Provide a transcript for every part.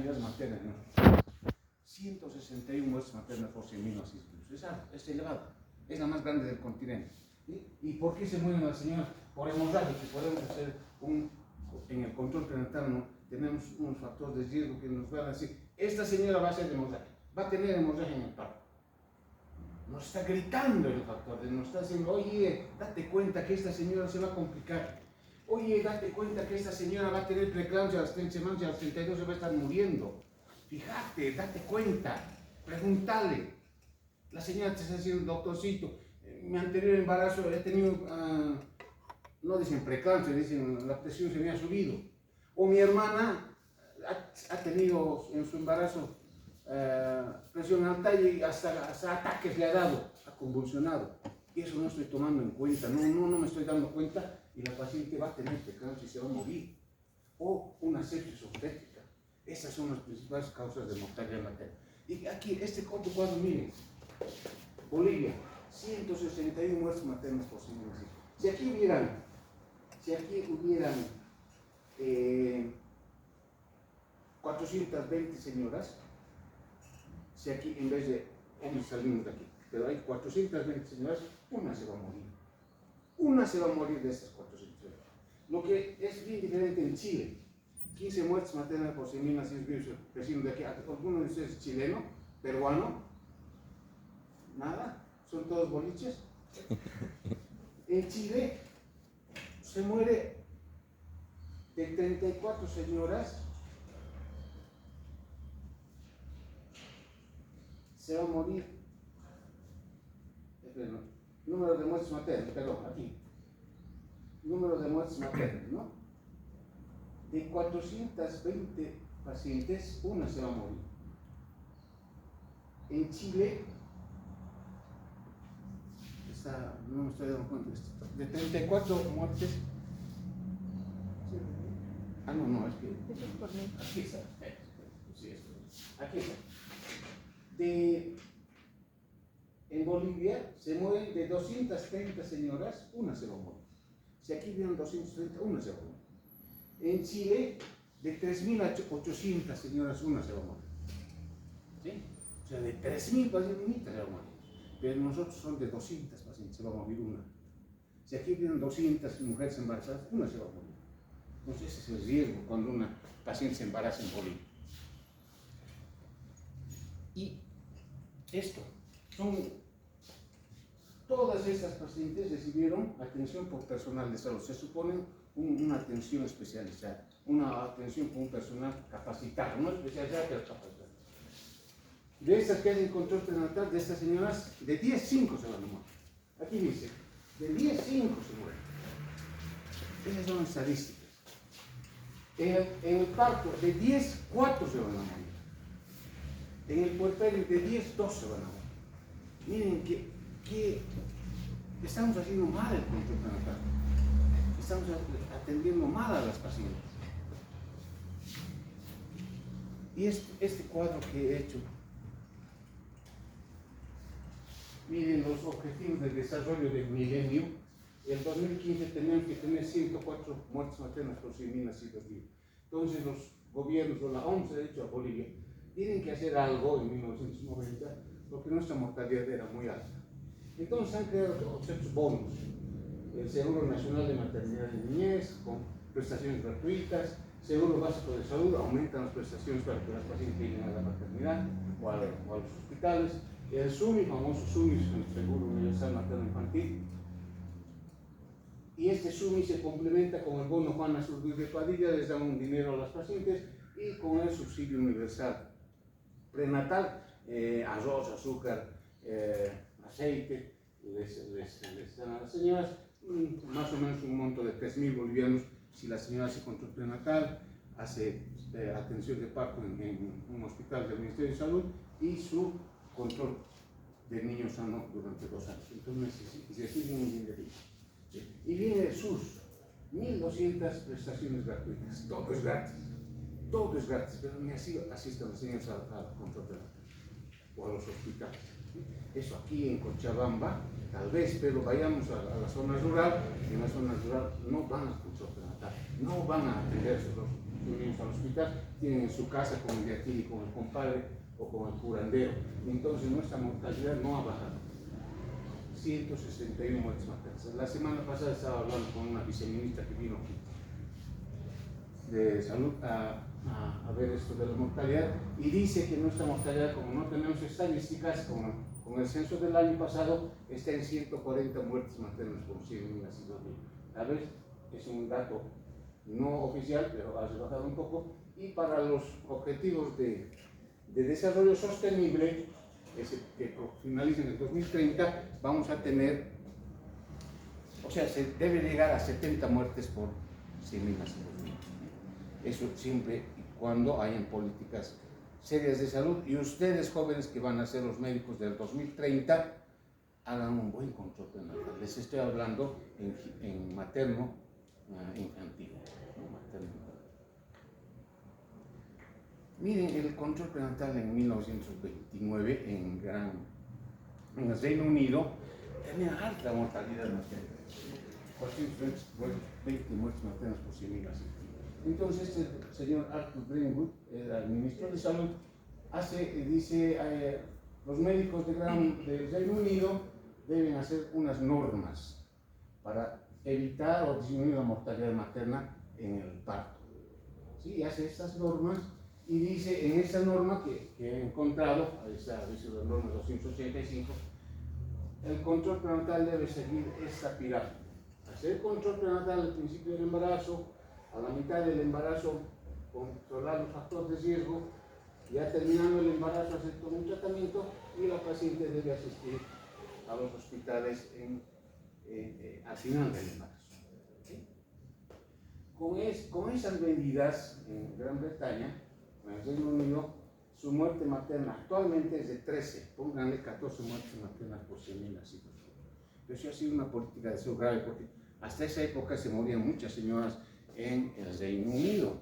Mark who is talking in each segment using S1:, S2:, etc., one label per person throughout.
S1: mortalidad materna en nuestro país. 161 muertes maternas por 100.000 nacidos. Es elevado, es la más grande del continente. ¿Y por qué se mueren las señoras? Por hemorragia, que podemos hacer en el control prenatal, ¿no? Tenemos unos factores de riesgo que nos van a decir, esta señora va a ser hemorragia, va a tener hemorragia en el parto. Nos está gritando el factor, nos está diciendo, oye, date cuenta que esta señora se va a complicar. Oye, date cuenta que esta señora va a tener preeclampsia a las 30 semanas y a las 32 se va a estar muriendo. Fíjate, date cuenta, pregúntale. La señora te está diciendo, doctorcito, mi anterior embarazo he tenido, no dicen preeclampsia, dicen la presión se me ha subido. O mi hermana ha tenido en su embarazo presión alta y hasta ataques le ha dado, ha convulsionado. Y eso no estoy tomando en cuenta, no me estoy dando cuenta y la paciente va a tener preeclampsia y se va a morir. O una sepsis obstétrica. Esas son las principales causas de mortalidad materna. Y aquí, este otro cuadro, miren, Bolivia, 161 muertes maternas por 100.000 nacidos. Si aquí hubieran 420 señoras, si aquí en vez de hombres salimos de aquí, pero hay 420 señoras, una se va a morir. Una se va a morir de estas 420. Lo que es bien diferente en Chile. 15 muertes maternas por 100.000 nacidos vecinos de aquí. ¿Alguno de ustedes es chileno? ¿Peruano? ¿Nada? ¿Son todos boliches? En Chile se muere de 34 señoras, se va a morir, número de muertes maternas, perdón, aquí, número de muertes maternas, ¿no? De 420 pacientes, una se va a morir. En Chile, no me estoy dando cuenta de esto, de 34 muertes, no, es que, aquí está, aquí está. En Bolivia se mueren de 230 señoras, una se va a morir. Si aquí vieron 230, una se va a morir. En Chile, de 3.800 señoras, una se va a morir. ¿Sí? O sea, de 3.000 pacientes se va a morir. Pero nosotros son de 200 pacientes, se va a morir una. Si aquí vieron 200 mujeres embarazadas, una se va a morir. Entonces ese es el riesgo cuando una paciente se embaraza en Bolivia. Y esto, todas estas pacientes recibieron atención por personal de salud. Se supone una atención especializada, una atención con un personal capacitado, no especializado, pero capacitado. De estas que hacen control prenatal, de estas señoras, de 10, 5 se van a morir. Aquí dice, de 10, 5 se mueren. Esas son estadísticas. En el parto, de 10, 4 se van a morir. En el puerperio, de 10, 2 se van a morir. Miren que estamos haciendo mal el control prenatal. Estamos atendiendo mal a las pacientes. Y este cuadro que he hecho, miren los objetivos de desarrollo del milenio. En 2015 tenían que tener 104 muertes maternas por 100.000 nacidos vivos. Entonces los gobiernos, o la OMS, de hecho a Bolivia, tienen que hacer algo en 1990 porque nuestra mortalidad era muy alta. Entonces han creado ciertos bonos. El Seguro Nacional de Maternidad y Niñez, con prestaciones gratuitas, Seguro Básico de Salud, aumentan las prestaciones para que las pacientes lleguen a la maternidad o a los hospitales. El SUMI, famoso SUMI, el Seguro Universal Materno Infantil. Y este SUMI se complementa con el bono Juana Azurduy de Padilla, les dan un dinero a las pacientes, y con el subsidio universal prenatal, arroz, azúcar, aceite, les dan a las señoras más o menos un monto de 3.000 bolivianos si la señora hace control prenatal, hace atención de parto en un hospital del Ministerio de Salud y su control de niño sano durante 2 años. Entonces reciben un dinero. Y viene el SUS, 1.200 prestaciones gratuitas, todo es gratis, pero ni así asisten las señoras al control prenatal o a los hospitales. Eso aquí en Cochabamba, tal vez, pero vayamos a la zona rural, y en la zona rural no van a control prenatal, no van a atender unidos al hospital, tienen en su casa con el de aquí, con el compadre o con el curandero. Entonces nuestra mortalidad no ha bajado. 161 muertes maternas. La semana pasada estaba hablando con una viceministra que vino aquí de salud a ver esto de la mortalidad y dice que nuestra mortalidad, como no tenemos estadísticas, con el censo del año pasado, está en 140 muertes maternas por 100.000 nacidos. A ver, es un dato no oficial, pero ha bajado un poco. Y para los objetivos de desarrollo sostenible, que finalicen en el 2030, vamos a tener, o sea, se debe llegar a 70 muertes por 100.000 nacidos. Eso siempre y cuando hayan políticas serias de salud. Y ustedes, jóvenes que van a ser los médicos del 2030, hagan un buen control prenatal. Les estoy hablando en materno infantil. ¿No? Materno. Miren, el control prenatal en 1929 en el Reino Unido tenía alta mortalidad materna. 420 muertes maternas por 100.000 nacidos. Entonces el señor Arthur Greenwood, el ministro de Salud, dice, los médicos del Reino Unido deben hacer unas normas para evitar o disminuir la mortalidad materna en el parto. ¿Sí? Hace estas normas y dice en esa norma que he encontrado, esa dice la norma 285, el control prenatal debe seguir esta pirámide. Hacer control prenatal al principio del embarazo, a la mitad del embarazo controlar los factores de riesgo, ya terminando el embarazo hacer todo un tratamiento y la paciente debe asistir a los hospitales al final del embarazo. ¿Sí? Con esas medidas en Gran Bretaña, en el Reino Unido, su muerte materna actualmente es de 13, pónganle 14 muertes maternas por 100.000 nacidos. Pero eso ha sido una política de salud grave porque hasta esa época se morían muchas señoras en el Reino Unido.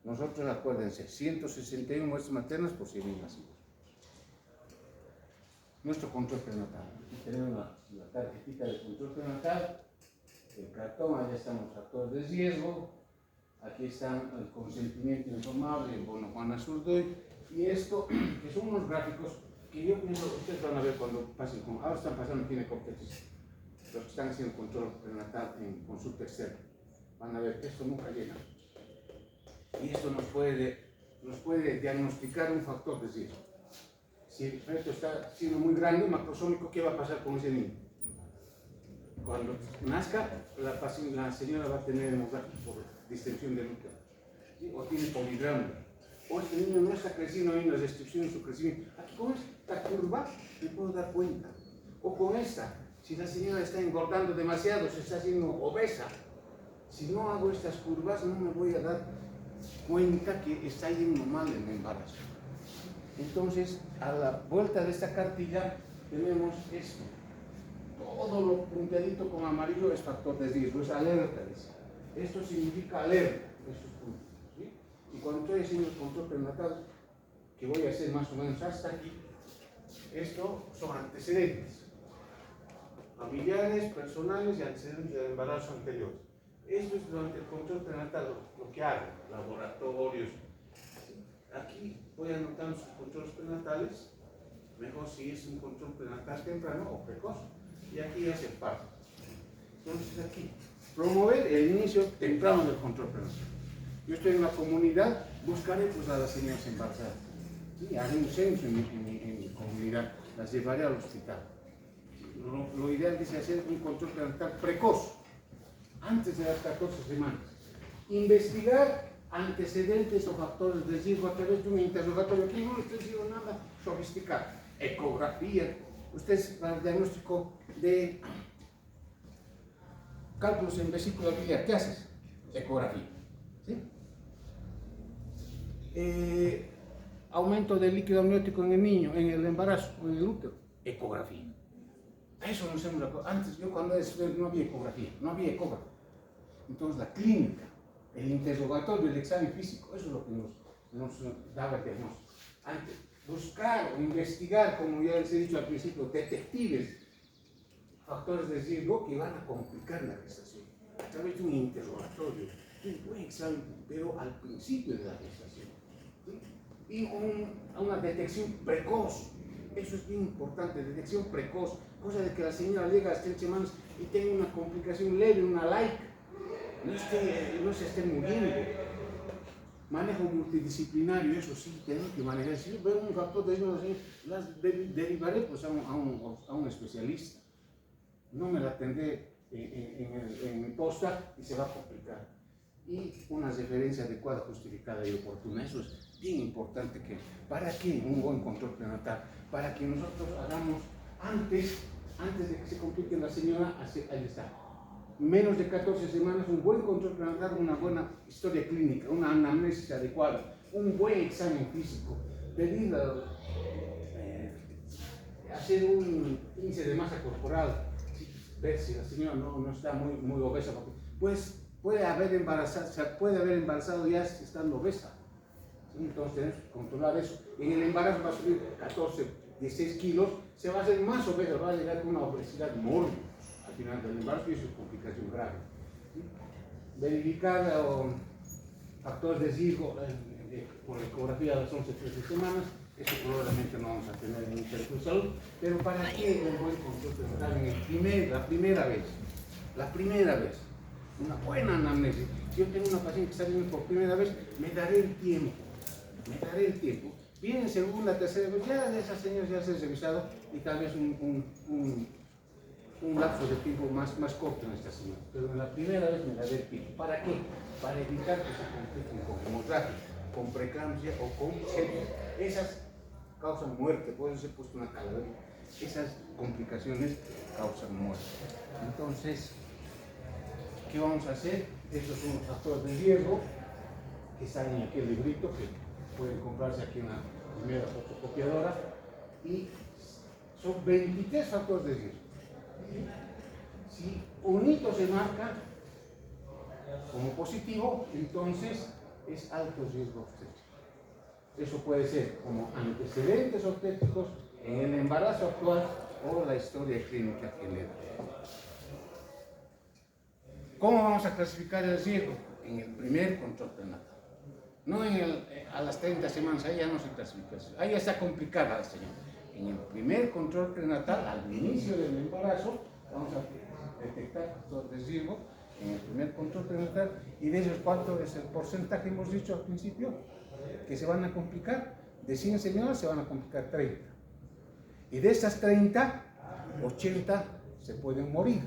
S1: Nosotros, acuérdense, 161 muertes maternas por 100.000 nacidos. Nuestro control prenatal. Aquí tenemos la tarjetita de control prenatal, el cartón, allá están los factores de riesgo, aquí están el consentimiento informable, el bono Juana Zurdoy, y esto, que son unos gráficos que yo pienso que ustedes van a ver cuando pasen ahora están pasando aquí en Ecoptesis, los que están haciendo control prenatal en consulta externa. Van a ver que esto nunca llega. Y esto nos puede diagnosticar un factor de riesgo. Si el feto está siendo muy grande, macrosómico, ¿qué va a pasar con ese niño? Cuando nazca, la señora va a tener hemorragia por distensión del útero, ¿sí? O tiene polidrama, o este niño no está creciendo, hay una restricción en su crecimiento. Aquí con esta curva me puedo dar cuenta. O con esta, si la señora está engordando demasiado, se está haciendo obesa. Si no hago estas curvas, no me voy a dar cuenta que está yendo mal en el embarazo. Entonces, a la vuelta de esta cartilla tenemos esto. Todo lo punteadito con amarillo es factor de riesgo, es alerta. Esto significa alerta, estos puntos. ¿Sí? Y cuando estoy haciendo el control prenatal, que voy a hacer más o menos hasta aquí, esto son antecedentes familiares, personales y antecedentes del embarazo anterior. Esto es durante el control prenatal, lo que hago, laboratorios. Aquí voy anotando sus controles prenatales, mejor si es un control prenatal temprano o precoz, y aquí hace el parto. Entonces aquí, promover el inicio temprano del control prenatal. Yo estoy en la comunidad, buscaré pues a las señoras embarazadas. ¿Sí? Haré un censo en mi comunidad, las llevaré al hospital. Lo ideal es hacer un control prenatal precoz, antes de las 14 semanas. Investigar antecedentes o factores de riesgo a través de un interrogatorio. Aquí no estoy diciendo nada sofisticado. Ecografía. Ustedes para el diagnóstico de cálculos en vesícula biliar, ¿qué haces? Ecografía. ¿Sí? Aumento del líquido amniótico en el niño, en el embarazo, en el útero. Ecografía. A eso nos hemos acordado. Antes, yo cuando era estudiante no había ecografía, no había ecógrafo. Entonces la clínica, el interrogatorio, el examen físico, eso es lo que nos daba el diagnóstico. Antes, buscar o investigar, como ya les he dicho al principio, detectives, factores de riesgo que van a complicar la gestación a través de un interrogatorio. un buen examen, pero al principio de la gestación. ¿Sí? Y una detección precoz. Eso es bien importante, detección precoz. Cosa de que la señora llega a las 3 semanas y tenga una complicación leve, una like. No se esté muriendo. Manejo multidisciplinario, eso sí, tenemos que manejar. Si yo veo un factor de riesgo, las derivaré pues, a un especialista. No me la atendré en mi posta y se va a complicar. Y una referencia adecuada, justificada y oportuna. Eso es bien importante. ¿Para qué un buen control prenatal? Para que nosotros hagamos antes de que se complique la señora, ahí está. Menos de 14 semanas, un buen control prenatal, una buena historia clínica, una anamnesis adecuada, un buen examen físico, pedir hacer un índice de masa corporal, ver si la señora no está muy obesa, pues puede haber embarazado ya estando obesa. ¿Sí? Entonces tenemos que controlar eso. En el embarazo va a subir 14, 16 kilos, se va a hacer más obesa, va a llegar con una obesidad mórbida al final del embarazo y eso es complicación grave. ¿Sí? Verificar factores de riesgo por ecografía a las 11, 13 semanas. Eso probablemente no vamos a tener en el Instituto de Salud, pero ¿para qué un buen control prenatal la primera vez? La primera vez, una buena anamnesis. Si yo tengo una paciente que está viendo por primera vez, me daré el tiempo. Viene segunda, tercera vez, ya de esas señas ya se ha revisado y tal vez un lapso de tiempo más corto en esta señora. Pero en la primera vez me daré el tiempo. ¿Para qué? Para evitar que se compliquen con hemorragia, con preeclampsia o con sepsis. Esas causan muerte, puede ser puesto una calavera. Esas complicaciones causan muerte. Entonces, ¿qué vamos a hacer? Estos son los factores de riesgo que están en aquel librito que pueden comprarse aquí en la primera fotocopiadora y son 23 factores de riesgo. Si un hito se marca como positivo, entonces es alto riesgo obstétrico. Eso puede ser como antecedentes obstétricos en el embarazo actual o la historia clínica general. ¿Cómo vamos a clasificar el riesgo? En el primer control prenatal. No a las 30 semanas, ahí ya no se clasifica. Ahí ya está complicada la señora. En el primer control prenatal, al inicio del embarazo, vamos a detectar factores de riesgo en el primer control prenatal y de esos cuánto es el porcentaje, hemos dicho al principio, que se van a complicar. De 100 señoras se van a complicar 30. Y de esas 30, 80 se pueden morir.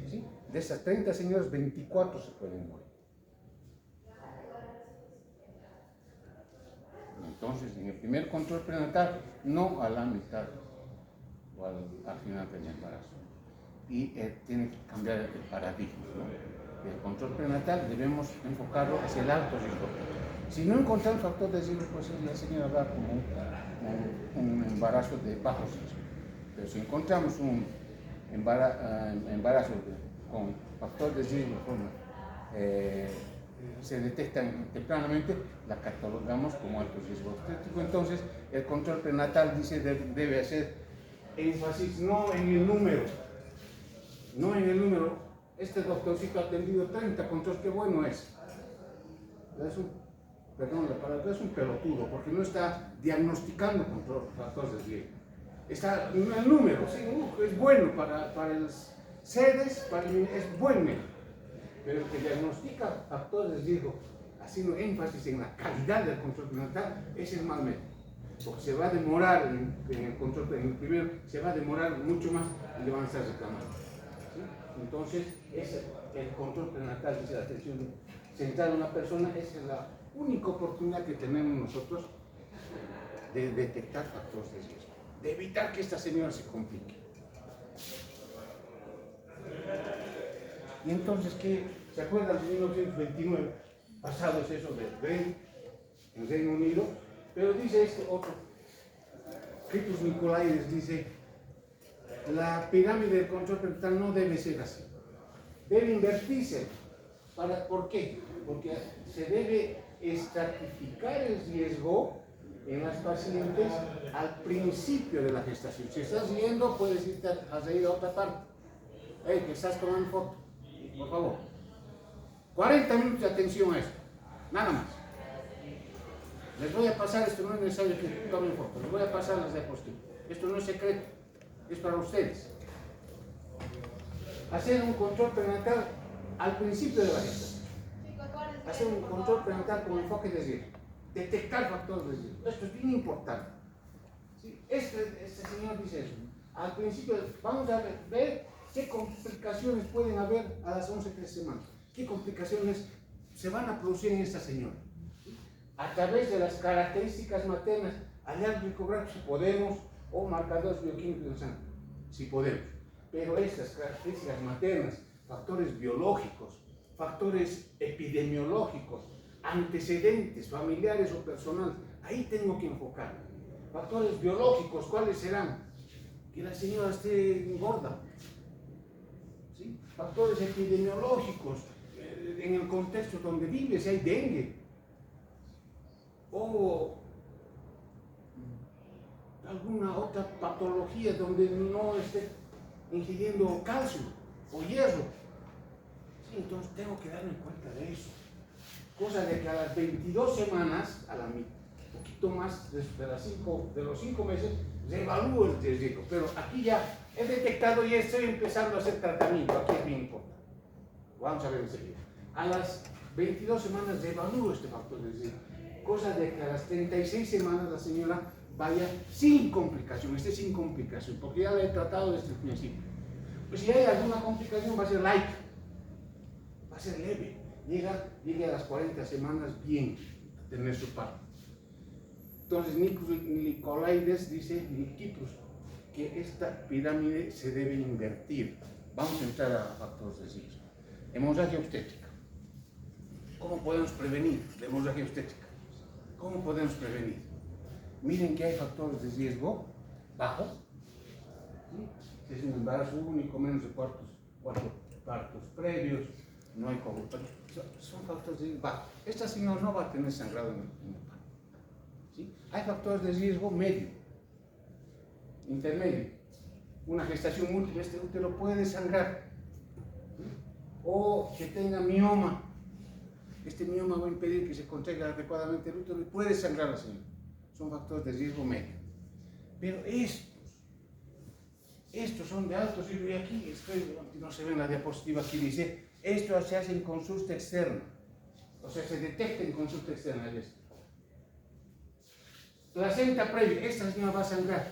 S1: ¿Sí? De esas 30 señoras, 24 se pueden morir. Entonces, en el primer control prenatal, no a la mitad o al final del embarazo. Y tiene que cambiar el paradigma, ¿no? El control prenatal debemos enfocarlo hacia el alto riesgo. Si no encontramos factor de riesgo, pues la señora va como un embarazo de bajo riesgo. Pero si encontramos un embarazo con factor de riesgo, se detectan tempranamente, la catalogamos como alto riesgo obstétrico. Entonces, el control prenatal dice debe hacer énfasis no en el número. Este doctorcito ha atendido 30 controles, qué bueno es. Es un pelotudo, porque no está diagnosticando factores de riesgo. Está en el número, sí, es bueno para los sedes, es buen médico. Pero el que diagnostica factores de riesgo, haciendo énfasis en la calidad del control prenatal, es el mal médico. Porque se va a demorar en el control, en el primero, se va a demorar mucho más y le van a estar reclamando. ¿Sí? Entonces, el control prenatal, dice la atención central de una persona, es la única oportunidad que tenemos nosotros de detectar factores de riesgo, de evitar que esta señora se complique. Y entonces, ¿se acuerdan de 1929? Pasado es eso de Bren, en Reino Unido, pero dice este otro, Christus Nicolaides dice, la pirámide del control prenatal no debe ser así, debe invertirse. ¿Por qué? Porque se debe estratificar el riesgo en las pacientes al principio de la gestación. Si estás riendo, puedes irte a reír a otra parte. Hey, que estás tomando foto, por favor. 40 minutos de atención a esto, nada más. Les voy a pasar, esto no es necesario que tomen fotos, les voy a pasar las diapositivas. Esto no es secreto, es para ustedes. Hacer un control prenatal al principio de la gestación. Hacer un control prenatal con enfoque de riesgo. Detectar factores de riesgo. Esto es bien importante. ¿Sí? Este señor dice eso. Al principio, vamos a ver qué complicaciones pueden haber a las 11-13 semanas. ¿Qué complicaciones se van a producir en esta señora? A través de las características maternas, hallazgos ecográficos, si podemos, o marcadores bioquímicos de sangre, si podemos. Pero estas características maternas, factores biológicos, factores epidemiológicos, antecedentes familiares o personales, ahí tengo que enfocar. Factores biológicos, ¿cuáles serán? Que la señora esté gorda. ¿Sí? Factores epidemiológicos, en el contexto donde vive, si hay dengue, o alguna otra patología donde no esté ingiriendo calcio o hierro. Sí, entonces tengo que darme cuenta de eso. Cosa de que a las 22 semanas, un poquito más de los 5 meses, reevalúo el riesgo. Pero aquí ya he detectado y estoy empezando a hacer tratamiento. Aquí es bien importante. Vamos a ver enseguida. A las 22 semanas reevalúo este factor de riesgo. Cosa de que a las 36 semanas la señora vaya sin complicación, esté sin complicación, porque ya la he tratado desde el principio. Pues si hay alguna complicación va a ser light, va a ser leve, llegue a las 40 semanas bien a tener su parto. Entonces Nicolaides dice, Nikiprus, que esta pirámide se debe invertir. Vamos a entrar a factores de riesgo. Hemorragia obstétrica. ¿Cómo podemos prevenir la hemorragia obstétrica? ¿Cómo podemos prevenir? Miren que hay factores de riesgo bajos. ¿Sí? Es un embarazo único, menos de 4 partos previos, no hay cobertura. Son factores de riesgo bajos. Esta señora no va a tener sangrado en el parto. ¿Sí? Hay factores de riesgo medio, intermedio. Una gestación múltiple, este útero puede sangrar. ¿Sí? O que tenga mioma. Este mioma va a impedir que se contraiga adecuadamente el útero y puede sangrar la señora. Son factores de riesgo medio. Pero estos son de alto riesgo. Y aquí, no se ve en la diapositiva, aquí dice, esto se hace en consulta externa. O sea, se detecta en consulta externa. Placenta previa, esta señora va a sangrar.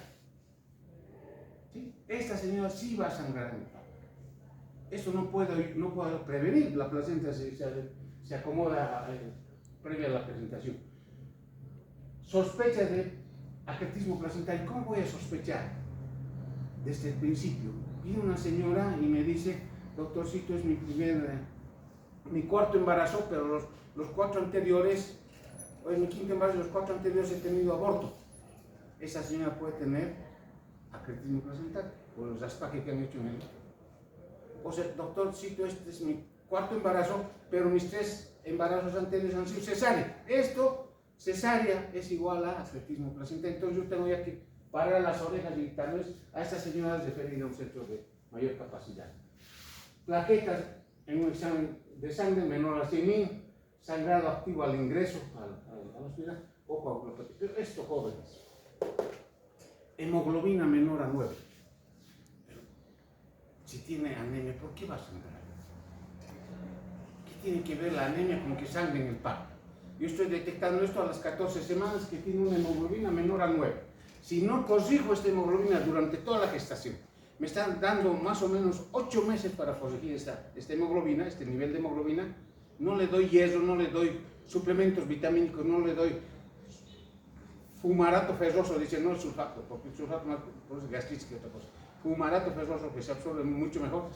S1: ¿Sí? Esta señora sí va a sangrar. Esto no puedo prevenir, la placenta se acomoda previa a la presentación. Sospecha de acretismo placentario. ¿Cómo voy a sospechar? Desde el principio. Viene una señora y me dice, doctorcito, es mi cuarto embarazo, pero los 4 anteriores, o en mi quinto embarazo, los 4 anteriores he tenido aborto. Esa señora puede tener acretismo placentario, por los raspajes que han hecho en él. O sea, doctorcito, este es mi 4º embarazo, pero mis 3 embarazos anteriores han sido cesárea. Cesárea es igual a acretismo placentario. Entonces yo tengo ya que parar las orejas y tal vez a estas señoras referir a un centro de mayor capacidad. Plaquetas en un examen de sangre menor a 100.000, sangrado activo al ingreso al hospital o coagulopatía. Pero esto, jóvenes, hemoglobina menor a 9. Pero si tiene anemia, ¿por qué va a sangrar? ¿Qué tiene que ver la anemia con que sangre en el parto? Yo estoy detectando esto a las 14 semanas que tiene una hemoglobina menor a 9. Si no corrijo esta hemoglobina durante toda la gestación, me están dando más o menos 8 meses para corregir esta hemoglobina, este nivel de hemoglobina. No le doy hierro, no le doy suplementos vitamínicos, no le doy fumarato ferroso, dice no el sulfato, porque el sulfato más produce gastritis que otra cosa. Fumarato ferroso que se absorbe mucho mejor.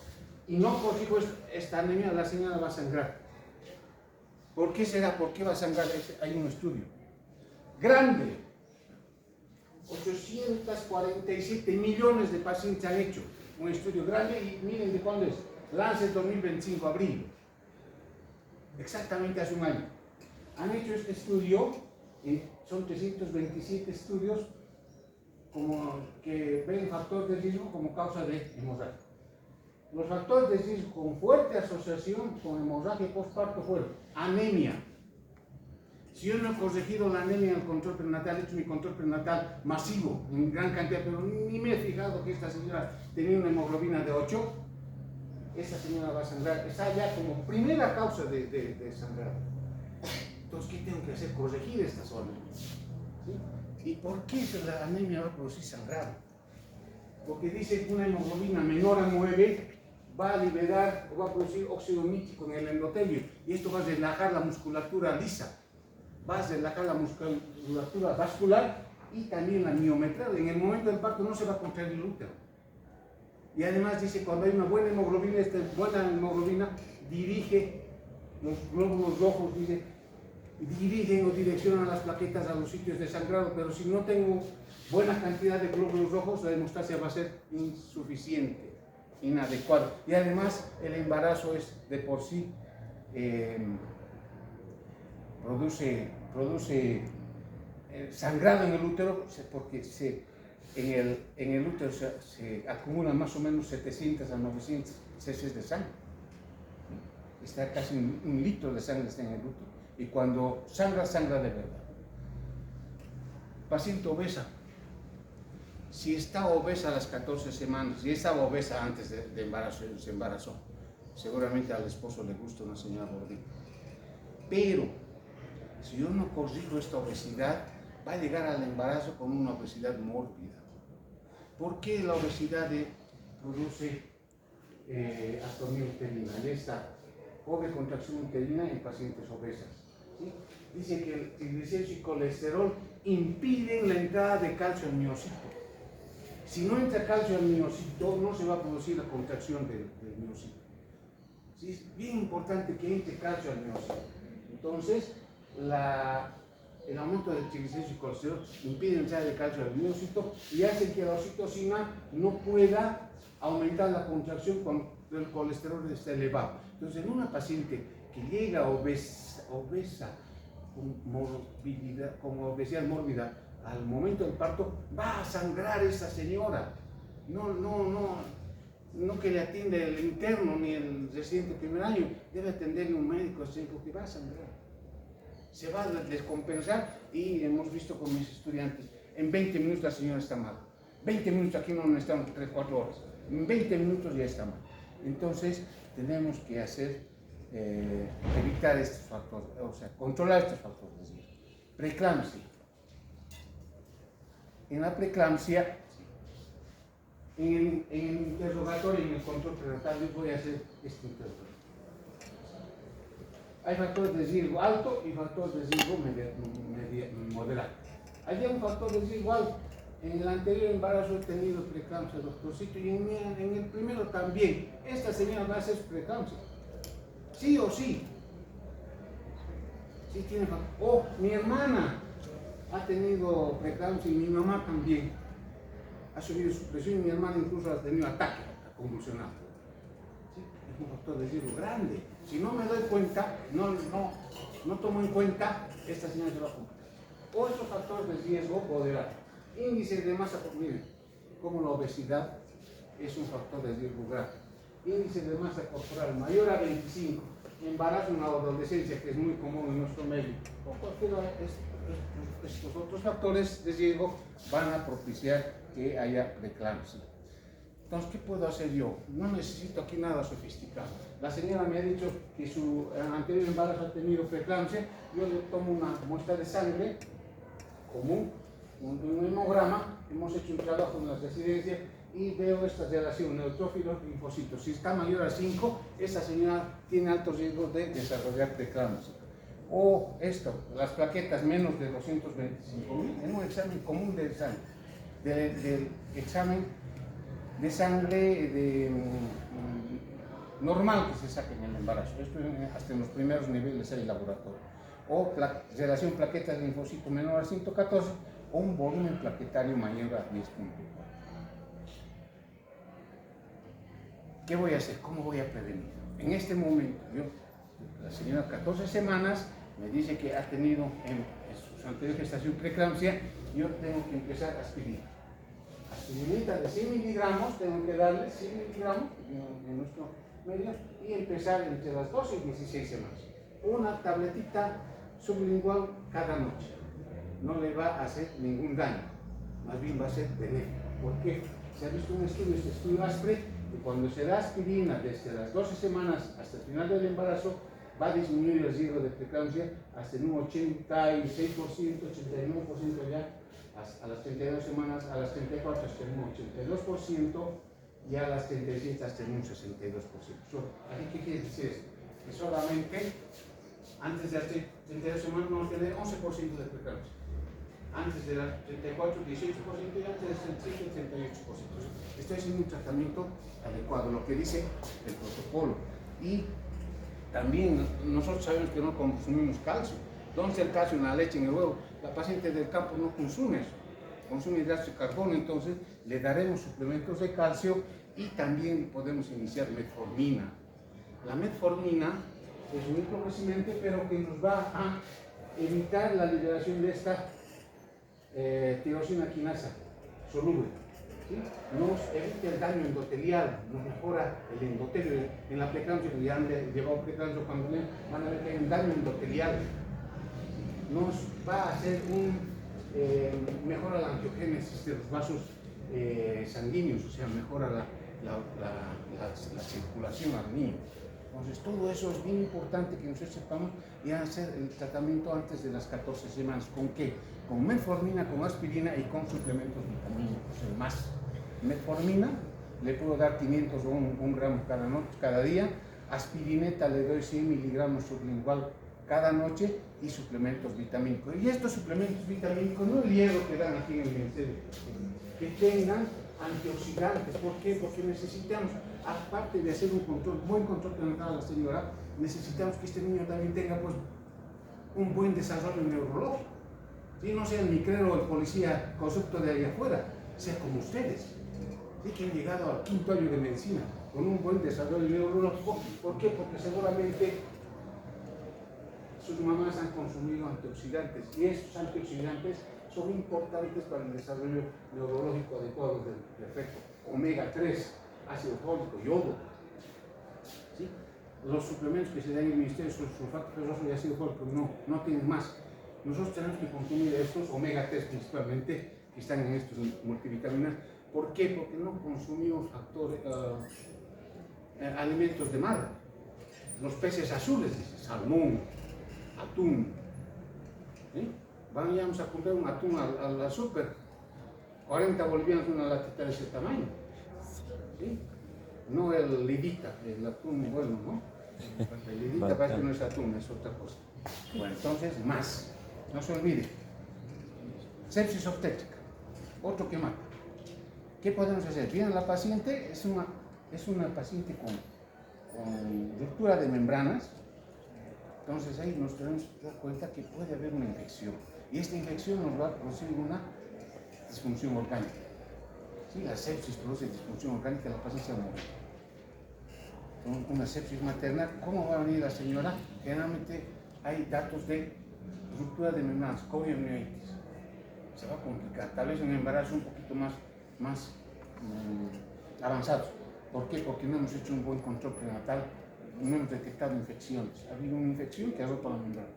S1: Y no corrijo esta anemia, la señora va a sangrar. ¿Por qué será? ¿Por qué va a sangrar? Hay un estudio grande. 847 millones de pacientes han hecho un estudio grande y miren de cuándo es. Lancet 2025, abril. Exactamente hace un año. Han hecho este estudio, son 327 estudios que ven factor de riesgo como causa de hemorragia. Los factores de riesgo con fuerte asociación con hemorragia postparto fueron anemia. Si yo no he corregido la anemia en el control prenatal, he hecho mi control prenatal masivo, en gran cantidad, pero ni me he fijado que esta señora tenía una hemoglobina de 8, esa señora va a sangrar. Esa ya como primera causa de sangrado. Entonces, ¿qué tengo que hacer? Corregir esta zona. ¿Sí? ¿Y por qué la anemia va a producir sangrado? Porque dice que una hemoglobina menor a 9 va a liberar o va a producir óxido nítrico en el endotelio y esto va a relajar la musculatura lisa, va a relajar la musculatura vascular y también la miometría. En el momento del parto no se va a contraer el útero. Y además dice, cuando hay una buena hemoglobina, esta buena hemoglobina dirige los glóbulos rojos, dice, dirigen o direccionan las plaquetas a los sitios de sangrado, pero si no tengo buena cantidad de glóbulos rojos, la hemostasia va a ser insuficiente, inadecuada. Y además el embarazo es de por sí, produce sangrado en el útero, porque en el útero se acumulan más o menos 700 a 900 cc de sangre. Está casi un litro de sangre está en el útero. Y cuando sangra, sangra de verdad. Paciente obesa. Si está obesa a las 14 semanas, si estaba obesa antes de embarazo, se embarazó, seguramente al esposo le gusta una señora gordita. Pero, si yo no corrijo esta obesidad, va a llegar al embarazo con una obesidad mórbida. ¿Por qué la obesidad produce atonía uterina? Y esta pobre contracción uterina en pacientes obesas. ¿Sí? Dicen que el triglicéridos y colesterol impiden la entrada de calcio al miocito. Si no entra calcio al miocito, no se va a producir la contracción del miocito. ¿Sí? Es bien importante que entre calcio al miocito. Entonces, el aumento del triglicéridos y colesterol impide la entrada de calcio al miocito y hace que la oxitocina no pueda aumentar la contracción cuando el colesterol está elevado. Entonces, en una paciente que llega obesa con obesidad mórbida al momento del parto, va a sangrar esa señora. No que le atiende el interno ni el residente primer año, debe atenderle un médico porque va a sangrar. Se va a descompensar y hemos visto con mis estudiantes, en 20 minutos la señora está mal. 20 minutos, aquí no necesitamos 3-4 horas. En 20 minutos ya está mal. Entonces, tenemos que evitar estos factores, o sea, controlar estos factores. Preeclampsia. En la preeclampsia, en el interrogatorio, en el control prenatal, yo voy a hacer este interrogatorio. Hay factores de riesgo alto y factores de riesgo moderado. Hay un factor de riesgo alto. En el anterior embarazo he tenido preeclampsia, doctorcito, y en el primero también. Esta señora va a hacer preeclampsia. Sí o sí. Sí tiene factor. Oh, mi hermana ha tenido preeclampsia y mi mamá también. Ha subido su presión y mi hermana incluso ha tenido ataque convulsionado. ¿Sí? Es un factor de riesgo grande. Si no me doy cuenta, no tomo en cuenta, esta señora se va a complicar. Otros factores de riesgo moderados. Índice de masa corporal, como la obesidad, es un factor de riesgo grave. Índice de masa corporal mayor a 25, embarazo en la adolescencia, que es muy común en nuestro medio, o cualquiera de estos otros factores de riesgo van a propiciar que haya preeclampsia. Entonces, ¿qué puedo hacer yo? No necesito aquí nada sofisticado. La señora me ha dicho que su anterior embarazo ha tenido preeclampsia. Yo le tomo una muestra de sangre común, un hemograma. Hemos hecho un trabajo en la residencia y veo esta relación neutrófilos-linfocitos. Si está mayor a 5, esa señora tiene alto riesgo de desarrollar preeclampsia. O esto, las plaquetas menos de 225.000 en un examen común de sangre, del examen de sangre normal que se saca en el embarazo. Esto hasta en los primeros niveles hay laboratorio. O relación plaquetas-linfocito menor a 114 o un volumen plaquetario mayor a 10.4. ¿Qué voy a hacer? ¿Cómo voy a prevenir? En este momento, la señora 14 semanas me dice que ha tenido en su anterior gestación preeclampsia, yo tengo que empezar aspirina. aspirinita de 100 miligramos, tengo que darle 100 miligramos en nuestro medio y empezar entre las 12 y 16 semanas. Una tabletita sublingual cada noche. No le va a hacer ningún daño, más bien va a ser benéfico. ¿Por qué? Se ha visto un estudio, este estudio ASPRE, que cuando se da aspirina desde las 12 semanas hasta el final del embarazo, va a disminuir el riesgo de preeclampsia hasta en un 86%, 89% ya, a las 32 semanas, a las 34 hasta en un 82% y a las 37 hasta en un 62%. ¿Qué quiere decir esto? Que solamente antes de las 32 semanas vamos a tener 11% de preeclampsia. Antes de las 34, 18% y antes de las 35, 38%. Esto es un tratamiento adecuado, lo que dice el protocolo. Y también nosotros sabemos que no consumimos calcio. ¿Dónde está el calcio? En la leche, en el huevo. La paciente del campo no consume eso, consume hidratos de carbono, entonces le daremos suplementos de calcio y también podemos iniciar metformina. La metformina es un microprecedente, pero que nos va a evitar la liberación de esta tirosina quinasa soluble. ¿Sí? Nos evita el daño endotelial, nos mejora el endotelio. En la preeclampsia, que ya han llevado preeclampsia, cuando van a ver que hay un daño endotelial, nos va a hacer mejora la angiogénesis de los vasos sanguíneos, o sea, mejora la circulación al niño. Entonces, todo eso es bien importante que nosotros sepamos y hacer el tratamiento antes de las 14 semanas. ¿Con qué? Con metformina, con aspirina y con suplementos vitamínicos, el más. Metformina, le puedo dar 500 o un gramo cada día. Aspirineta le doy 100 miligramos sublingual cada noche y suplementos vitamínicos. Y estos suplementos vitamínicos, no el hierro que dan aquí en el ministerio, que tengan antioxidantes. ¿Por qué? Porque necesitamos, aparte de hacer un buen control que nos da la señora, necesitamos que este niño también tenga pues, un buen desarrollo neurológico. ¿Sí? No sea el micrero o el policía concepto de ahí afuera, sea como ustedes, ¿sí? Que han llegado al 5º año de medicina con un buen desarrollo neurológico. ¿Por qué? Porque seguramente sus mamás han consumido antioxidantes y estos antioxidantes son importantes para el desarrollo neurológico adecuado del perfecto. Omega 3, ácido fólico, yodo. ¿Sí? Los suplementos que se dan en el ministerio son sulfato ferroso y ácido fólico, no tienen más. Nosotros tenemos que consumir estos omega 3 principalmente, que están en estos multivitaminas. ¿Por qué? Porque no consumimos alimentos de mar. Los peces azules, salmón, atún. ¿Sí? Vamos a comprar un atún al súper, 40 bolivianos una latita de ese tamaño. ¿Sí? No el lidita, el atún bueno, ¿no? El lidita parece que no es atún, es otra cosa. Bueno, entonces, más. No se olvide. Sepsis obstétrica, otro que mata. ¿Qué podemos hacer? Bien, la paciente es una paciente con ruptura de membranas. Entonces ahí nos tenemos que dar cuenta que puede haber una infección. Y esta infección nos va a producir una disfunción orgánica. ¿Sí? La sepsis produce disfunción orgánica, la paciente se muere. Una sepsis materna, ¿cómo va a venir la señora? Generalmente hay datos de ruptura de membranas, coriomioitis. Se va a complicar, tal vez un embarazo un poquito más avanzado. ¿Por qué? Porque no hemos hecho un buen control prenatal, no hemos detectado infecciones. Ha habido una infección que ha roto la membrana.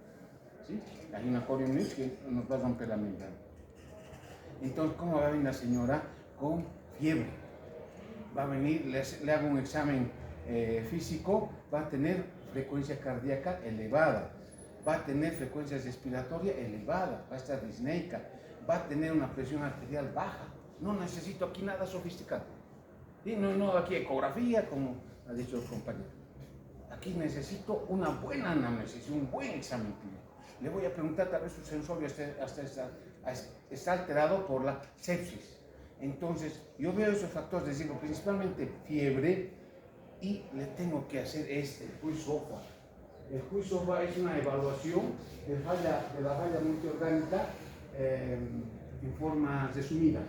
S1: ¿Sí? Hay una coriomioitis que nos va a romper la membrana. Entonces, ¿cómo va a venir la señora? Con fiebre. Va a venir, le hago un examen físico, va a tener frecuencia cardíaca elevada, va a tener frecuencia respiratoria elevada, va a estar disneica, va a tener una presión arterial baja. No necesito aquí nada sofisticado. ¿Sí? No aquí ecografía, como ha dicho el compañero. Aquí necesito una buena anamnesis, un buen examen clínico. Le voy a preguntar, tal vez su sensorio está alterado por la sepsis. Entonces, yo veo esos factores, les digo, principalmente fiebre, y le tengo que hacer el QI-SOFA. El QI-SOFA es una evaluación de la falla multiorgánica en forma resumida.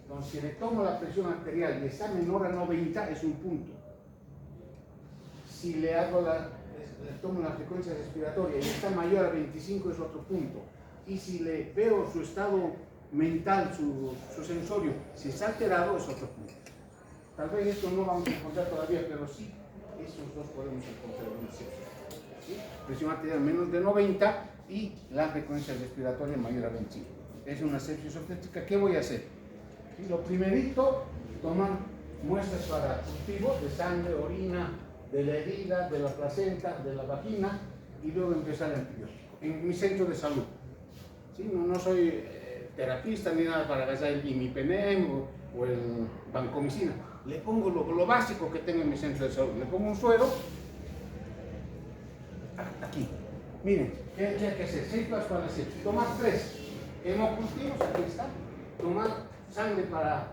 S1: Entonces, si le tomo la presión arterial y está menor a 90, es un punto. Si le tomo la frecuencia respiratoria y está mayor a 25, es otro punto. Y si le veo su estado mental, su sensorio, si está alterado es otro punto. Tal vez esto no vamos a encontrar todavía, pero sí, esos dos podemos encontrar en el sexo. ¿Sí? Presión arterial menos de 90 y la frecuencia respiratoria mayor a 25. Es una sepsis obstétrica. ¿Qué voy a hacer? ¿Sí? Lo primerito, tomar muestras para cultivo de sangre, orina, de la herida, de la placenta, de la vagina y luego empezar el antibiótico. En mi centro de salud. ¿Sí? No soy terapista ni nada para gastar el imipenem o el vancomicina. Le pongo lo básico que tengo en mi centro de salud. Le pongo un suero aquí. Miren, ¿qué hay que hacer? 6 pasos para hacer. Tomar 3 hemocultivos, aquí está. Tomar sangre para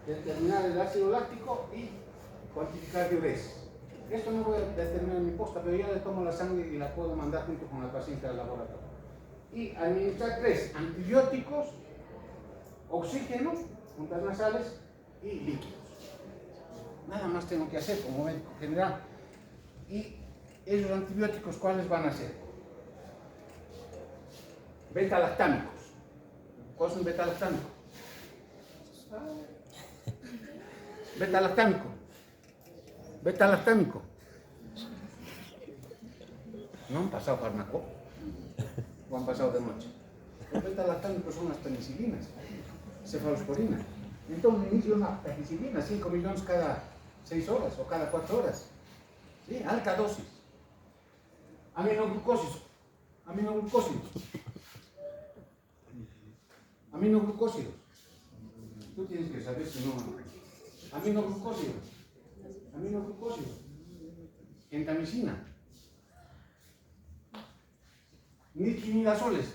S1: determinar el ácido láctico y cuantificar diuresis. Esto no voy a determinar en mi posta, pero yo le tomo la sangre y la puedo mandar junto con la paciente al laboratorio. Y administrar 3 antibióticos, oxígenos, puntas nasales y líquidos. Nada más tengo que hacer como médico general. Y esos antibióticos, ¿cuáles van a ser? Beta-lactámicos. ¿Cuál es un beta-lactámico? Beta-lactámico. Beta-lactámico. ¿No han pasado fármaco? ¿O han pasado de noche? Los beta-lactámicos son las penicilinas, cefalosporina. Entonces inicio una penicilina, 5 millones cada 6 horas o cada 4 horas. ¿Sí? Alta dosis. Aminoglucósidos. Tú tienes que saber si no. Aminoglucósidos. Gentamicina. Nitrimidazoles.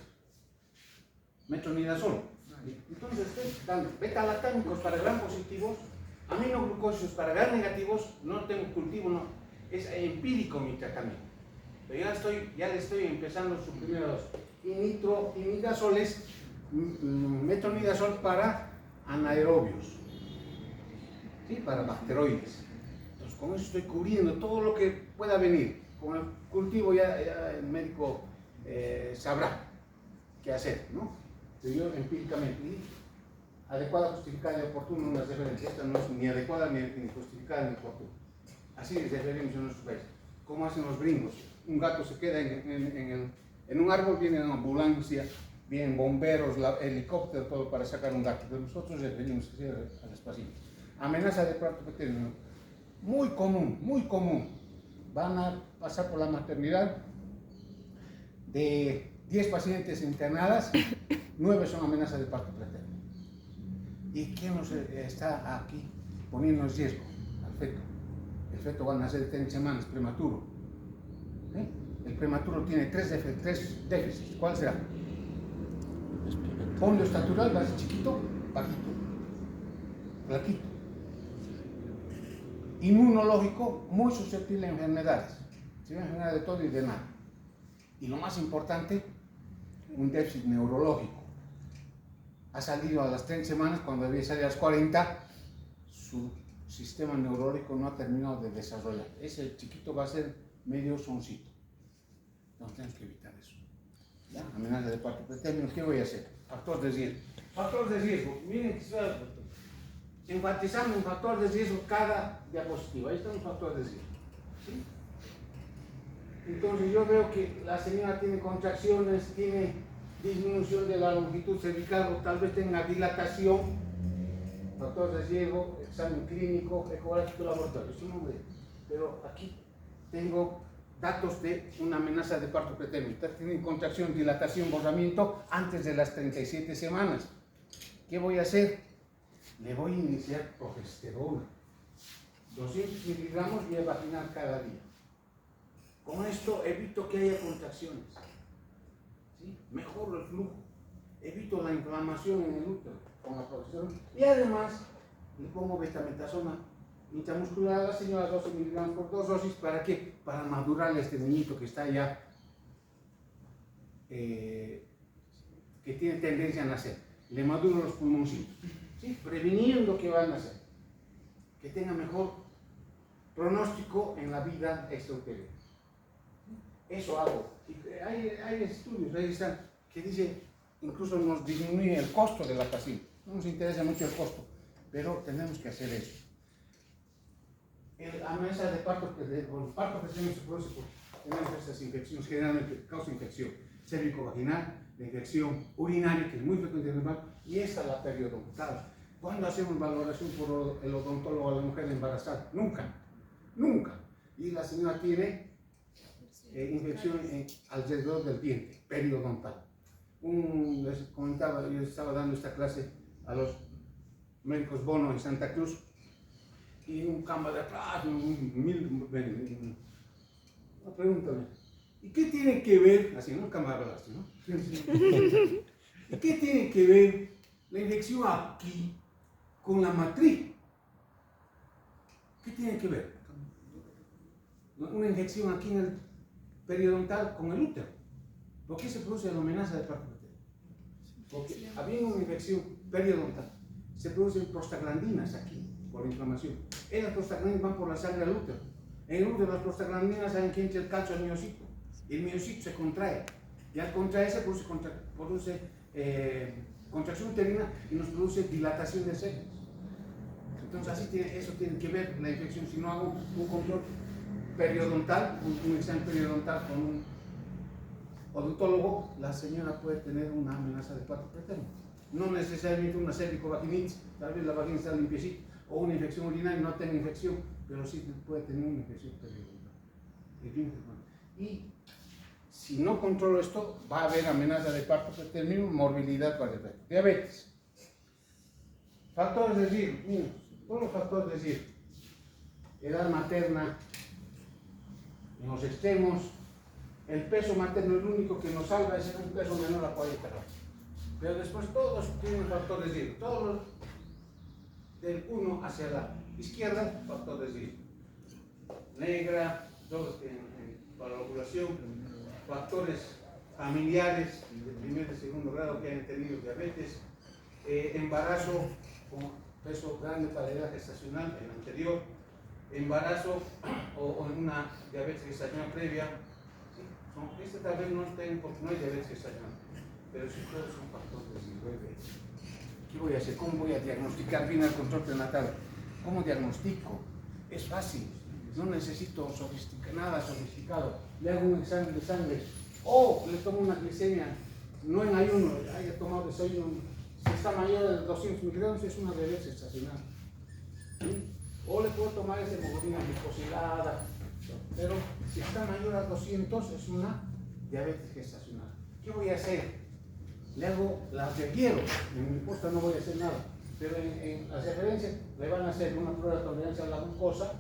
S1: Metronidazol. Entonces estoy dando beta-lactámicos para gram positivos, aminoglucósidos para gram negativos. No tengo cultivo, no. Es empírico mi tratamiento. Pero ya le estoy empezando su primera dosis. Y nitrimidazoles, metronidazol para anaerobios, ¿sí? Para bacteroides. Entonces con eso estoy cubriendo todo lo que pueda venir. Con el cultivo ya el médico sabrá qué hacer, ¿no? Pero yo empíricamente, y adecuada, justificada y oportuna, no las referencias. Esta no es ni adecuada ni justificada ni oportuna. Así les referimos en nuestro país. ¿Cómo hacen los gringos? Un gato se queda en un árbol, viene una ambulancia, vienen bomberos, helicóptero, todo para sacar un gato. Pero nosotros referimos a las pacientes. Amenaza de parto pequeño, muy común. Van a pasar por la maternidad. De 10 pacientes internadas, 9 son amenazas de parto preterno. ¿Y quién nos está aquí poniendo en riesgo? Al feto. El feto va a nacer de 3 semanas, prematuro. ¿Sí? El prematuro tiene 3 déficits. ¿Cuál será? Fondo estatural, va a ser chiquito, bajito, flaquito. Inmunológico, muy susceptible a enfermedades. ¿Sí? Enfermedades de todo y de nada. Y lo más importante, un déficit neurológico. Ha salido a las 30 semanas, cuando debía salir a las 40, su sistema neurológico no ha terminado de desarrollar. Ese chiquito va a ser medio soncito. Entonces tenemos que evitar eso. ¿Ya? Amenaza de parto preterno, ¿qué voy a hacer? Factor de riesgo. Factor de riesgo. Miren que está enfatizando un factor de riesgo cada diapositiva. Ahí está un factor de riesgo. ¿Sí? Entonces yo veo que la señora tiene contracciones, tiene disminución de la longitud cervical o tal vez tenga dilatación, factor de riesgo, examen clínico, ecográfico laboratorio, es un nombre. Pero aquí tengo datos de una amenaza de parto preterno. Tienen contracción, dilatación, borramiento antes de las 37 semanas. ¿Qué voy a hacer? Le voy a iniciar progesterona. 200 miligramos vía vaginal cada día. Con esto evito que haya contracciones, ¿sí? Mejoro el flujo, evito la inflamación en el útero con la progesterona y además le pongo betametasona intramuscular a la señora 12 miligramos por 2 dosis. ¿Para qué? Para madurar a este niñito que está ya, que tiene tendencia a nacer. Le maduro los pulmoncitos, ¿sí? Previniendo que va a nacer, que tenga mejor pronóstico en la vida extrauterina. Eso hago. Hay estudios, ahí están, que dicen incluso nos disminuye el costo de la pasilla. No nos interesa mucho el costo, pero tenemos que hacer eso. La amenaza de parto, el parto que tenemos se produce porque tenemos estas infecciones, generalmente causa infección cérvico-vaginal, la infección urinaria, que es muy frecuente en el embarazo, y esta es la periodontal. ¿Cuándo hacemos valoración por el odontólogo a la mujer embarazada? Nunca, nunca. Y la señora tiene infección alrededor del diente, periodontal. Les comentaba, yo estaba dando esta clase a los médicos Bono en Santa Cruz, y un camba de atrás, pregúntame, ¿y qué tiene que ver, así, no camba de atrás, ¿no? ¿Y qué tiene que ver la infección aquí con la matriz? ¿Qué tiene que ver? Una infección aquí en el periodontal con el útero. ¿Por qué se produce la amenaza de parto materno? Porque habiendo una infección periodontal, se producen prostaglandinas aquí, por inflamación. Las prostaglandinas van por la sangre al útero. En el útero las prostaglandinas saben que entra el calcio al miocito. El miocito se contrae. Y al contraerse produce contracción uterina y nos produce dilatación de senos. Entonces eso tiene que ver la infección. Si no hago un control periodontal, un examen periodontal con un odontólogo, la señora puede tener una amenaza de parto preterno. No necesariamente una cérvico-vaginitis, tal vez la vagina está limpiecita, o una infección urinaria, no tenga infección, pero sí puede tener una infección periodontal. Y si no controlo esto, va a haber amenaza de parto preterno, morbilidad parietal. Diabetes. Factores de riesgo, miren, todos los factores de riesgo. Edad materna, en los extremos, el peso materno, el único que nos salva es un peso menor a 40 gramos. Pero después todos tienen factores de riesgo, todos los del 1 hacia la izquierda, factores de riesgo. Negra, todos para la ovulación, factores familiares de primer y segundo grado que hayan tenido diabetes, embarazo con peso grande para la edad gestacional, el anterior, embarazo o una diabetes gestacional previa. ¿Sí? Tal vez no estén porque no hay diabetes gestacional, pero sí todos son factores de riesgo. ¿Qué voy a hacer? ¿Cómo voy a diagnosticar bien el control prenatal? ¿Cómo diagnostico? Es fácil, no necesito nada sofisticado. Le hago un examen de sangre o le tomo una glicemia, no en ayuno, haya tomado desayuno. Si está mayor de 200 miligramos es una diabetes gestacional. ¿Sí? O le puedo tomar esa hemoglobina glicosilada, pero si está mayor a 200 es una diabetes gestacional. ¿Qué voy a hacer? Le hago las requiero, en mi posta no voy a hacer nada, pero en las referencias le van a hacer una prueba de tolerancia a la glucosa,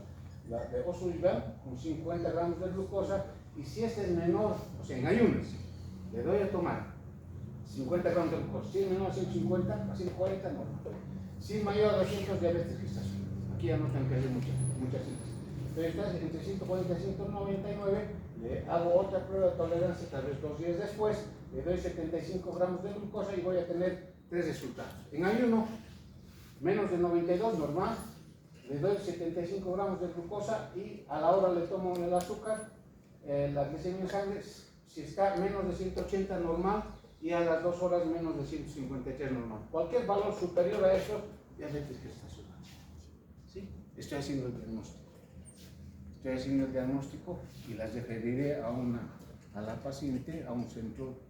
S1: la de O'Sullivan, con 50 gramos de glucosa, y si este es menor, o sea, en ayunas, le doy a tomar 50 gramos de glucosa. Si es menor a 150, a 140, no. Si es mayor a 200, diabetes gestacional. Aquí ya no tengo que hacer muchas citas. Pero estás entre 140 y 199, le hago otra prueba de tolerancia, tal vez 2 días después, le doy 75 gramos de glucosa y voy a tener 3 resultados. En ayuno, menos de 92, normal, le doy 75 gramos de glucosa y a la hora le tomo el azúcar, la glicemia en sangre, si está menos de 180, normal, y a las 2 horas menos de 153, normal. Cualquier valor superior a eso, diabetes gestacional. ¿Sí? Estoy haciendo el diagnóstico. Estoy haciendo el diagnóstico y las referiré a la paciente a un centro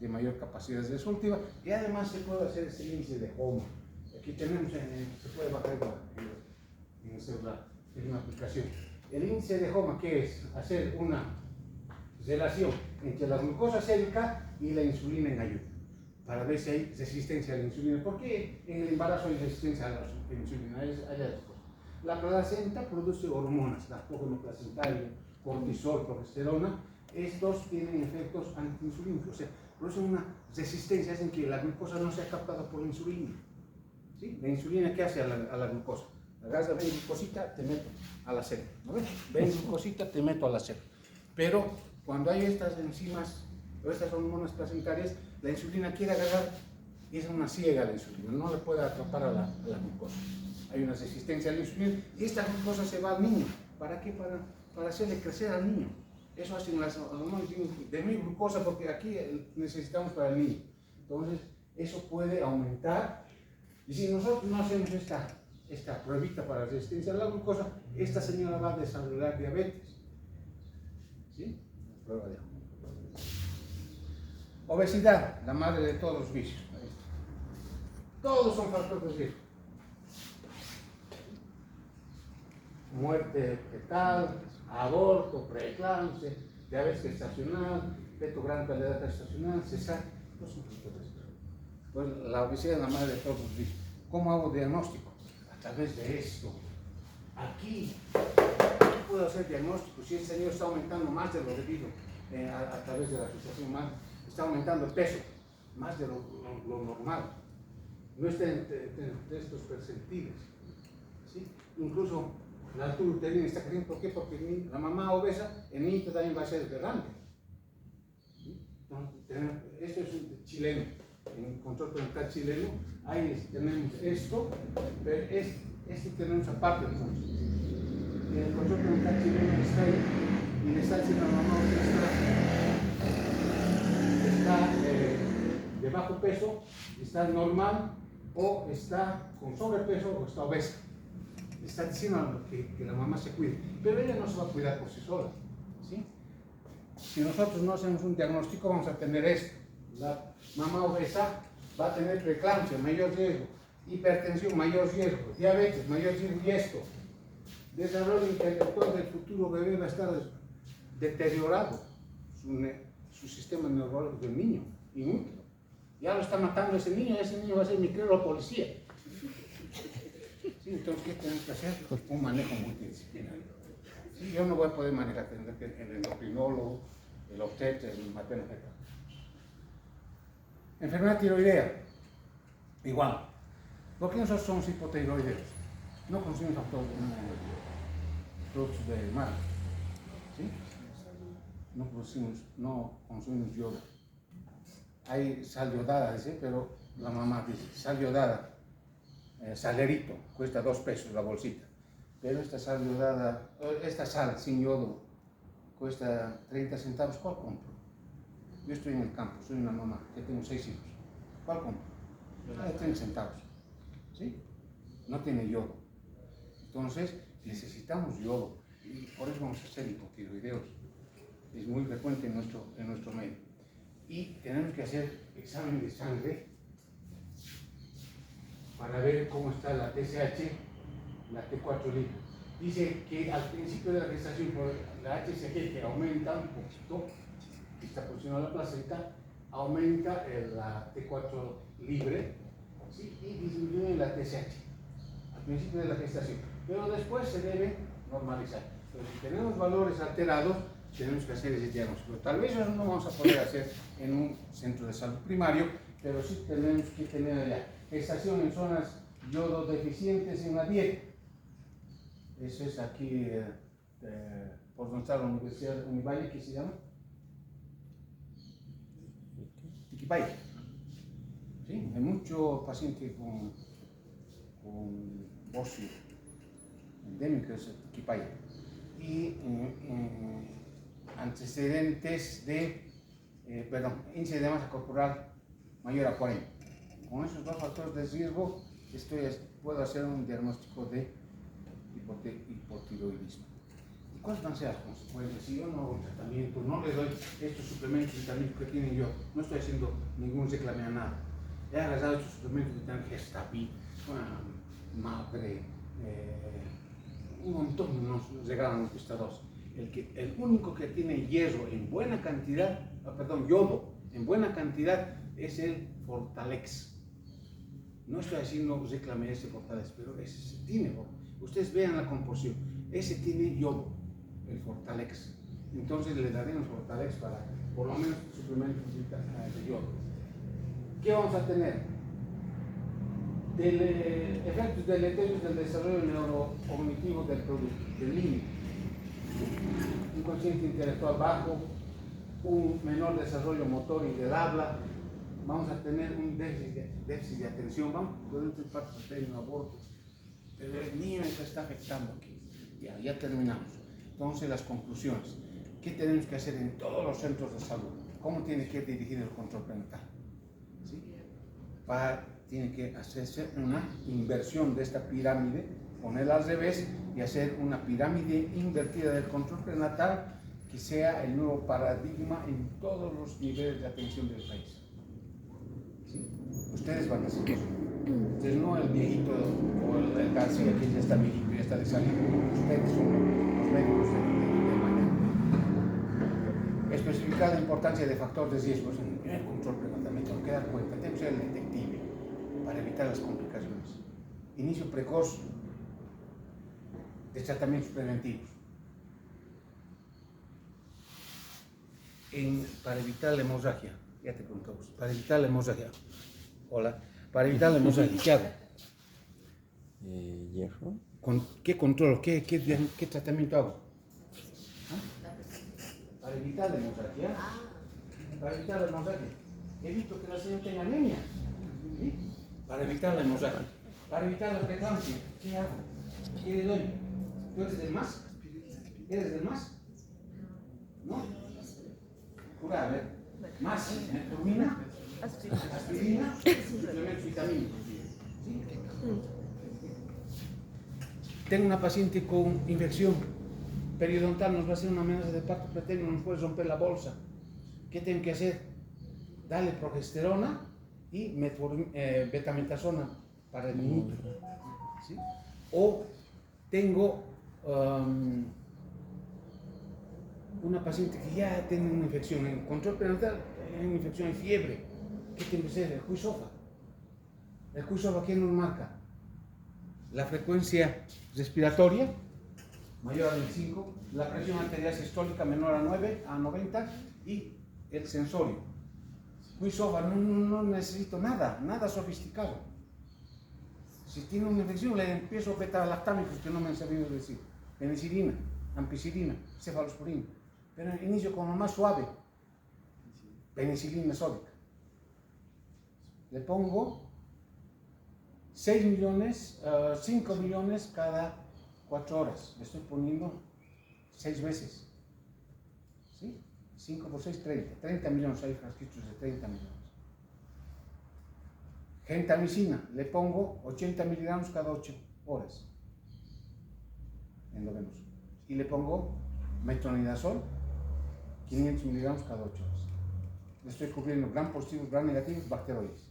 S1: de mayor capacidad resolutiva, y además se puede hacer ese índice de HOMA. Aquí tenemos, se puede bajar en el celular, es una aplicación. El índice de HOMA, que es hacer una relación entre la glucosa sérica y la insulina en ayuno, para ver si hay resistencia a la insulina. ¿Por qué en el embarazo hay resistencia a la insulina? Hay dos cosas. La placenta produce hormonas, lactógeno placentario, cortisol, progesterona. Estos tienen efectos antiinsulínicos, o sea, producen una resistencia, hacen que la glucosa no sea captada por la insulina. ¿Sí? La insulina, ¿qué hace a la glucosa? Agarra, ven glucosita, te meto a la célula. ¿No ves? Ven glucosita, te meto a la célula. Pero cuando hay estas enzimas o estas hormonas placentarias, la insulina quiere agarrar y es una ciega la insulina, no le puede atrapar a la glucosa. Hay una resistencia a la insulina y esta glucosa se va al niño. ¿Para qué? Para hacerle crecer al niño. Eso hacen las hormonas de mi glucosa, porque aquí necesitamos para el niño. Entonces, eso puede aumentar. Y si nosotros no hacemos esta pruebita para resistencia a la glucosa, esta señora va a desarrollar diabetes. ¿Sí? Prueba de obesidad, la madre de todos los vicios. Todos son factores de riesgo. Muerte fetal, aborto, preeclampsia, diabetes gestacional, feto gran calidad gestacional, cesárea, todos son factores de riesgo. Pues la obesidad es la madre de todos los vicios. ¿Cómo hago diagnóstico? A través de esto. Aquí puedo hacer diagnóstico. Si el señor está aumentando más de lo debido a través de la situación humana, está aumentando el peso más de lo normal. No está entre estos percentiles. ¿Sí? Incluso la altura uterina está creciendo. ¿Por qué? Porque la mamá obesa, el niño también va a ser grande. ¿Sí? Entonces, esto es un chileno, en control parental chileno. Ahí tenemos esto, pero este tenemos aparte entonces. Y el control parental chileno está ahí y le está diciendo a la mamá que está de bajo peso, está normal, o está con sobrepeso o está obesa. Está diciendo que la mamá se cuide, pero ella no se va a cuidar por sí sola. ¿Sí? Si nosotros no hacemos un diagnóstico, vamos a tener esto. La mamá obesa va a tener preeclampsia, mayor riesgo, hipertensión, mayor riesgo, diabetes, mayor riesgo, y esto. Desarrollo intelectual del futuro bebé va a estar deteriorado, su sistema neurológico del niño, inútil. Ya lo está matando ese niño va a ser mi creo policía. Sí, entonces, ¿qué tenemos que hacer? Un manejo multidisciplinario. Sí, yo no voy a poder manejar el endocrinólogo, el obstetra, el materno, etc. Enfermedad tiroidea, igual. ¿Por qué nosotros somos hipotiroideos? No consumimos productos de mar. ¿Sí? No consumimos yodo. Hay sal yodada, dice, pero la mamá dice, sal yodada, salerito, cuesta 2 pesos la bolsita. Pero esta sal yodada, esta sal sin yodo, cuesta 30 centavos, ¿cuál compro? Yo estoy en el campo, soy una mamá que tengo 6 hijos. ¿Cuál compro? 30 centavos. ¿Sí? No tiene yodo. Entonces, necesitamos yodo. Y por eso vamos a ser hipotiroideos. Es muy frecuente en nuestro medio. Y tenemos que hacer examen de sangre para ver cómo está la TSH, la T4 libre. Dice que al principio de la gestación, por la HCG que aumenta un poquito, que está posicionada la placenta, aumenta la T4 libre, ¿sí? Y disminuye la TSH al principio de la gestación, pero después se debe normalizar. Entonces, si tenemos valores alterados, tenemos que hacer ese diagnóstico. Tal vez eso no vamos a poder hacer en un centro de salud primario, pero sí tenemos que tener allá. Gestación en zonas yodo deficientes en la dieta. Eso es aquí, por donde está la Universidad Univalle, ¿qué se llama? Tiquipaya. ¿Sí? Hay muchos pacientes con ocio endémico de Tiquipaya. Y antecedentes de, índice de masa corporal mayor a 40. Con esos 2 factores de riesgo puedo hacer un diagnóstico de hipotiroidismo. ¿Y cuáles van a ser las consecuencias? Si yo no hago tratamiento, no le doy estos suplementos vitamínicos que tienen yo, no estoy haciendo ningún reclame a nada. He agarrado estos suplementos que tienen Gestapi, Madre, un montón nos regalan los pescadores. El único que tiene hierro en buena cantidad, yodo en buena cantidad, es el Fortalex. No estoy haciendo reclame ese Fortalex, pero ese tiene. Ustedes vean la composición. Ese tiene yodo, el Fortalex. Entonces le daremos Fortalex para, por lo menos, suplementos de yodo. ¿Qué vamos a tener? Efectos deleterios del desarrollo neurocognitivo del niño. Un consciente intelectual bajo, un menor desarrollo motor y del habla. Vamos a tener un déficit de atención, vamos a poder tener un aborto. Pero el niño se está afectando aquí. Ya terminamos. Entonces, las conclusiones. ¿Qué tenemos que hacer en todos los centros de salud? ¿Cómo tiene que dirigir el control parental? ¿Sí? tiene que hacerse una inversión de esta pirámide, ponerla al revés y hacer una pirámide invertida del control prenatal que sea el nuevo paradigma en todos los niveles de atención del país. ¿Sí? Ustedes van a hacer eso. Ustedes no el viejito o el García que ya está viejito, ya está de salida. Ustedes son los médicos de mañana. Especificar la importancia de factores de riesgo en el control prenatal. Me tengo que dar cuenta, tengo que ser el detective para evitar las complicaciones. Inicio precoz de tratamientos preventivos. Para evitar la hemorragia, ya te pregunto, para evitar la hemorragia, hola, para evitar la hemorragia, ¿qué hago?
S2: Hierro.
S1: ¿Qué controlo? ¿Qué tratamiento hago? ¿Ah? Para evitar la hemorragia, para evitar la hemorragia, evito que la señora tenga anemia, ¿sí? Para evitar la hemorragia, para evitar la preeclampsia, ¿qué hago? ¿Qué le doy? ¿Tú eres del MAS? ¿Eres del MAS? ¿No? Jura, a ver, más, metformina, aspirina, suplementos vitamínicos. ¿Sí? Tengo una paciente con infección periodontal, nos va a hacer una amenaza de parto pretérito, nos puede romper la bolsa. ¿Qué tengo que hacer? Darle progesterona y betametasona para el minuto. ¿Sí? O tengo una paciente que ya tiene una infección en control prenatal, una infección en fiebre. ¿Qué tiene que ser? El QI-SOFA. El QI-SOFA, ¿qué nos marca? La frecuencia respiratoria mayor a 25, la presión arterial sistólica menor a 9 a 90 y el sensorio. QI-SOFA, no necesito nada sofisticado. Si tiene una infección, le empiezo beta-lactámicos que no me han sabido decir. Penicilina, ampicilina, cefalosporina. Pero inicio con lo más suave, penicilina sódica. Le pongo 6 millones, 5 millones cada 4 horas. Le estoy poniendo 6 veces. ¿Sí? 5 por 6, 30. 30 millones, hay frasquitos de 30 millones. Gentamicina, le pongo 80 miligramos cada 8 horas. Endovenoso. Y le pongo metronidazol, 500 miligramos cada 8 horas. Le estoy cubriendo gram positivos, gram negativos, bacteroides.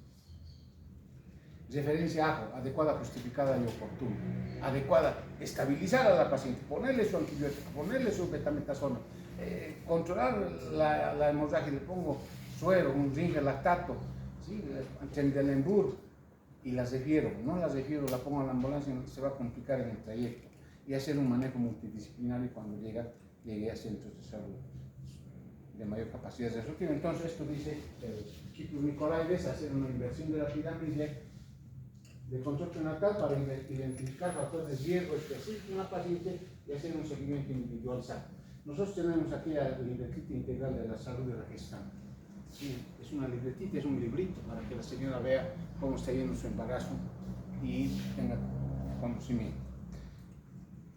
S1: Referencia a ajo, adecuada, justificada y oportuna. Adecuada, estabilizar a la paciente, ponerle su antibiótico, ponerle su betametasona, controlar la hemorragia, le pongo suero, un ringer lactato, ¿sí? Trendelenburg, y las refiero, no las refiero, la pongo a la ambulancia, se va a complicar en el trayecto, y hacer un manejo multidisciplinario cuando llegue a centros de salud de mayor capacidad resolutiva. Entonces esto dice Kippur Nicolaides, hacer una inversión de la pirámide de control prenatal para identificar factores de riesgo específicos en la paciente y hacer un seguimiento individualizado. Nosotros tenemos aquí la libretita integral de la salud de la gestante. Sí, es una libretita, es un librito para que la señora vea cómo está yendo su embarazo y tenga conocimiento.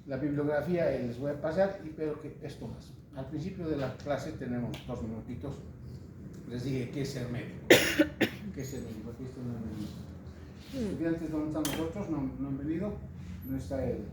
S1: La bibliografía les voy a pasar, pero que esto más. Al principio de la clase tenemos 2 minutitos. Les dije qué es ser médico. ¿Qué es ser médico? Aquí está una estudiantes donde están nosotros, no han venido, no está el